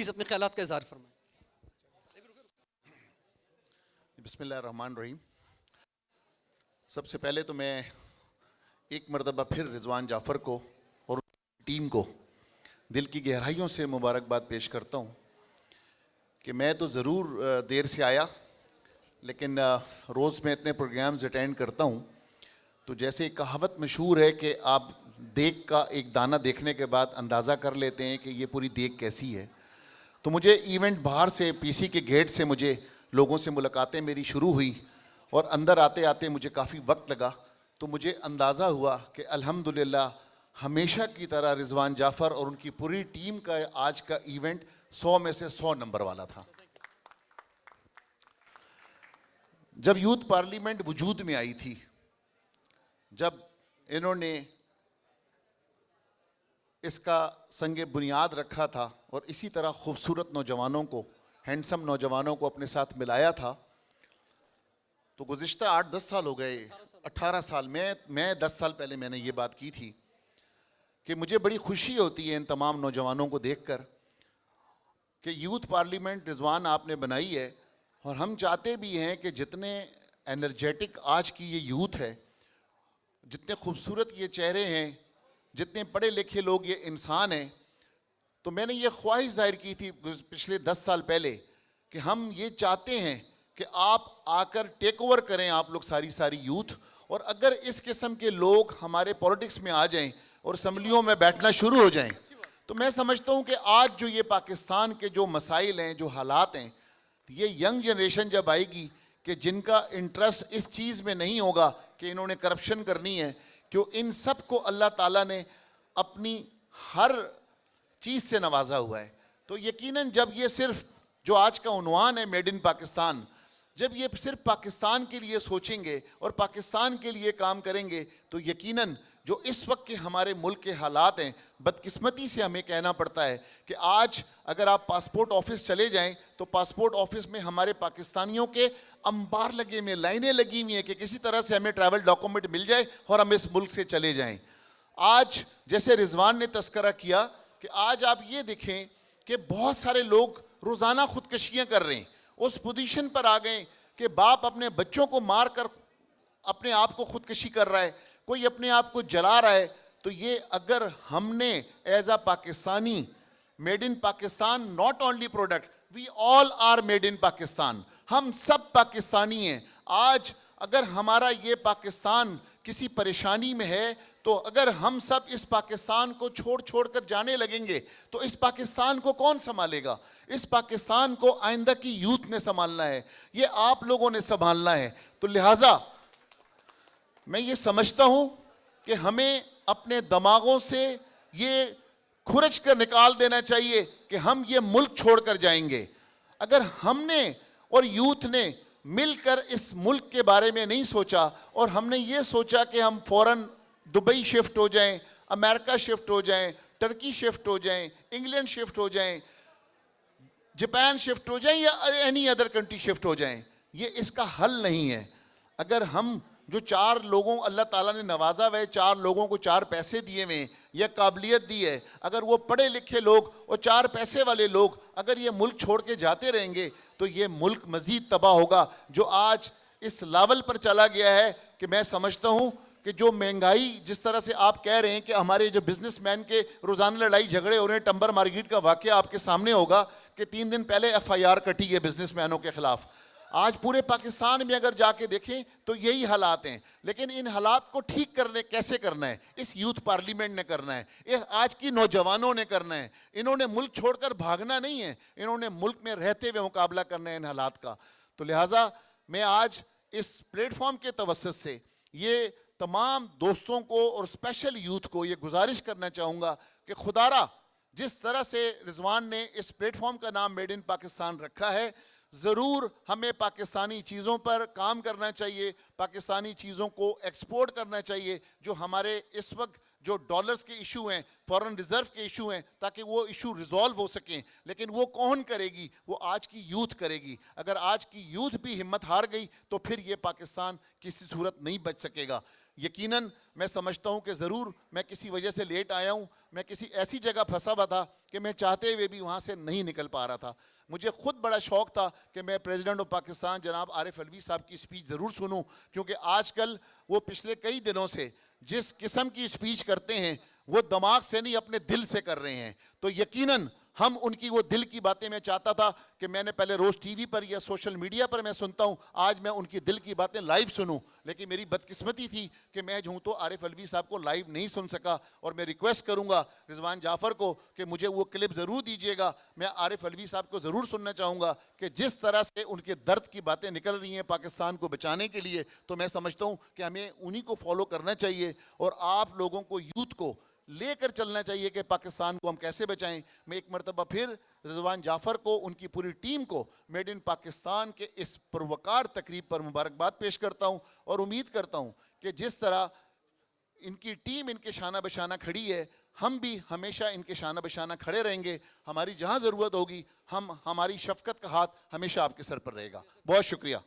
Please अपने ख्यालात का इज़हार फरमाएं। बिस्मिल्लाहिर्रहमानिर्रहीम। सबसे पहले तो मैं एक मरतबा फिर रिजवान जाफ़र को और टीम को दिल की गहराइयों से मुबारकबाद पेश करता हूँ कि मैं तो ज़रूर देर से आया, लेकिन रोज़ मैं इतने प्रोग्राम्स अटेंड करता हूँ तो जैसे एक कहावत मशहूर है कि आप देख का एक दाना देखने के बाद अंदाज़ा कर लेते हैं कि ये पूरी देख कैसी है। तो मुझे इवेंट बाहर से पीसी के गेट से मुझे लोगों से मुलाकातें मेरी शुरू हुई और अंदर आते आते मुझे काफ़ी वक्त लगा, तो मुझे अंदाज़ा हुआ कि अल्हम्दुलिल्लाह हमेशा की तरह रिजवान जाफ़र और उनकी पूरी टीम का आज का इवेंट 100 में से 100 नंबर वाला था। जब यूथ पार्लियामेंट वजूद में आई थी, जब इन्होंने इसका संगे बुनियाद रखा था और इसी तरह खूबसूरत नौजवानों को, हैंडसम नौजवानों को अपने साथ मिलाया था, तो गुज़िश्ता 8-10 साल हो गए, 18 साल मैं 10 साल पहले मैंने ये बात की थी कि मुझे बड़ी खुशी होती है इन तमाम नौजवानों को देखकर कि यूथ पार्लियामेंट रिजवान आपने बनाई है, और हम चाहते भी हैं कि जितने एनर्जेटिक आज की ये यूथ है, जितने खूबसूरत ये चेहरे हैं, जितने पढ़े लिखे लोग ये इंसान हैं, तो मैंने ये ख्वाहिश जाहिर की थी पिछले 10 साल पहले कि हम ये चाहते हैं कि आप आकर टेक ओवर करें, आप लोग सारी यूथ, और अगर इस किस्म के लोग हमारे पॉलिटिक्स में आ जाएं और असम्बलियों में बैठना शुरू हो जाएं, तो मैं समझता हूँ कि आज जो ये पाकिस्तान के जो मसाइल हैं, जो हालात हैं, ये यंग जनरेशन जब आएगी कि जिनका इंटरेस्ट इस चीज़ में नहीं होगा कि इन्होंने करप्शन करनी है, क्यों इन सब को अल्लाह ताला ने अपनी हर चीज़ से नवाजा हुआ है। तो यकीनन जब ये सिर्फ जो आज का उन्वान है मेड इन पाकिस्तान, जब ये सिर्फ पाकिस्तान के लिए सोचेंगे और पाकिस्तान के लिए काम करेंगे, तो यकीनन जो इस वक्त के हमारे मुल्क के हालात हैं, बदकिस्मती से हमें कहना पड़ता है कि आज अगर आप पासपोर्ट ऑफिस चले जाएं तो पासपोर्ट ऑफिस में हमारे पाकिस्तानियों के अंबार लगे हुए, लाइनें लगी हुई हैं कि किसी तरह से हमें ट्रैवल डॉक्यूमेंट मिल जाए और हम इस मुल्क से चले जाएं। आज जैसे रिजवान ने तस्करा किया कि आज आप ये देखें कि बहुत सारे लोग रोज़ाना खुदकशियाँ कर रहे हैं, उस पोजीशन पर आ गए कि बाप अपने बच्चों को मार कर अपने आप को खुदकशी कर रहा है, कोई अपने आप को जला रहा है। तो ये अगर हमने as a Pakistani made in Pakistan, not only product, we all are made in Pakistan, हम सब पाकिस्तानी हैं। आज अगर हमारा ये पाकिस्तान किसी परेशानी में है, तो अगर हम सब इस पाकिस्तान को छोड़ कर जाने लगेंगे तो इस पाकिस्तान को कौन संभालेगा? इस पाकिस्तान को आइंदा की यूथ ने संभालना है, ये आप लोगों ने संभालना है। तो लिहाजा मैं ये समझता हूँ कि हमें अपने दिमागों से ये खुरच कर निकाल देना चाहिए कि हम ये मुल्क छोड़कर जाएंगे। अगर हमने और यूथ ने मिलकर इस मुल्क के बारे में नहीं सोचा और हमने ये सोचा कि हम फ़ौरन दुबई शिफ्ट हो जाएं, अमेरिका शिफ्ट हो जाएं, टर्की शिफ्ट हो जाएं, इंग्लैंड शिफ्ट हो जाएं, जापान शिफ्ट हो जाएं या एनी अदर कंट्री शिफ्ट हो जाएं, ये इसका हल नहीं है। अगर हम जो 4 लोगों अल्लाह ताला ने नवाजा हुआ है, 4 लोगों को 4 पैसे दिए हुए या काबिलियत दी है, अगर वो पढ़े लिखे लोग और 4 पैसे वाले लोग अगर ये मुल्क छोड़ के जाते रहेंगे तो ये मुल्क मज़ीद तबाह होगा, जो आज इस लेवल पर चला गया है कि मैं समझता हूँ कि जो महंगाई जिस तरह से आप कह रहे हैं कि हमारे जो बिजनेसमैन के रोज़ाना लड़ाई झगड़े हो रहे हैं, टंबर मार्केट का वाक़या आपके सामने होगा कि 3 दिन पहले FIR कटी है बिजनेसमैनों के ख़िलाफ़। आज पूरे पाकिस्तान में अगर जाके देखें तो यही हालात हैं, लेकिन इन हालात को ठीक करने कैसे करना है? इस यूथ पार्लियामेंट ने करना है, आज की नौजवानों ने करना है। इन्होंने मुल्क छोड़कर भागना नहीं है, इन्होंने मुल्क में रहते हुए मुकाबला करना है इन हालात का। तो लिहाजा मैं आज इस प्लेटफॉर्म के तवस्सुत से ये तमाम दोस्तों को और स्पेशल यूथ को ये गुजारिश करना चाहूँगा कि खुदारा जिस तरह से रिजवान ने इस प्लेटफॉर्म का नाम मेड इन पाकिस्तान रखा है, ज़रूर हमें पाकिस्तानी चीज़ों पर काम करना चाहिए, पाकिस्तानी चीज़ों को एक्सपोर्ट करना चाहिए। जो हमारे इस वक्त जो डॉलर्स के इशू हैं, फॉरेन रिजर्व के इशू हैं, ताकि वो इशू रिजॉल्व हो सकें। लेकिन वो कौन करेगी? वो आज की यूथ करेगी। अगर आज की यूथ भी हिम्मत हार गई तो फिर ये पाकिस्तान किसी सूरत नहीं बच सकेगा। यकीनन मैं समझता हूँ कि ज़रूर मैं किसी वजह से लेट आया हूँ, मैं किसी ऐसी जगह फंसा हुआ था कि मैं चाहते हुए भी वहाँ से नहीं निकल पा रहा था। मुझे खुद बड़ा शौक़ था कि मैं प्रेसिडेंट ऑफ पाकिस्तान जनाब आरिफ अलवी साहब की स्पीच ज़रूर सुनूं, क्योंकि आजकल वो पिछले कई दिनों से जिस किस्म की स्पीच करते हैं वो दिमाग से नहीं अपने दिल से कर रहे हैं। तो यकीनन हम उनकी वो दिल की बातें, मैं चाहता था कि मैंने पहले रोज़ टीवी पर या सोशल मीडिया पर मैं सुनता हूँ, आज मैं उनकी दिल की बातें लाइव सुनूं। लेकिन मेरी बदकिस्मती थी कि मैं जो हूँ तो आरिफ अलवी साहब को लाइव नहीं सुन सका। और मैं रिक्वेस्ट करूँगा रिजवान जाफ़र को कि मुझे वो क्लिप ज़रूर दीजिएगा। मैं आरिफ अलवी साहब को ज़रूर सुनना चाहूँगा कि जिस तरह से उनके दर्द की बातें निकल रही हैं पाकिस्तान को बचाने के लिए, तो मैं समझता हूँ कि हमें उन्हीं को फॉलो करना चाहिए और आप लोगों को, यूथ को लेकर चलना चाहिए कि पाकिस्तान को हम कैसे बचाएं। मैं एक मरतबा फिर रिजवान जाफ़र को, उनकी पूरी टीम को मेड इन पाकिस्तान के इस पुरवकार तकरीब पर मुबारकबाद पेश करता हूं और उम्मीद करता हूं कि जिस तरह इनकी टीम इनके शाना बशाना खड़ी है, हम भी हमेशा इनके शाना बशाना खड़े रहेंगे। हमारी जहां ज़रूरत होगी हमारी शफकत का हाथ हमेशा आपके सर पर रहेगा। बहुत शुक्रिया।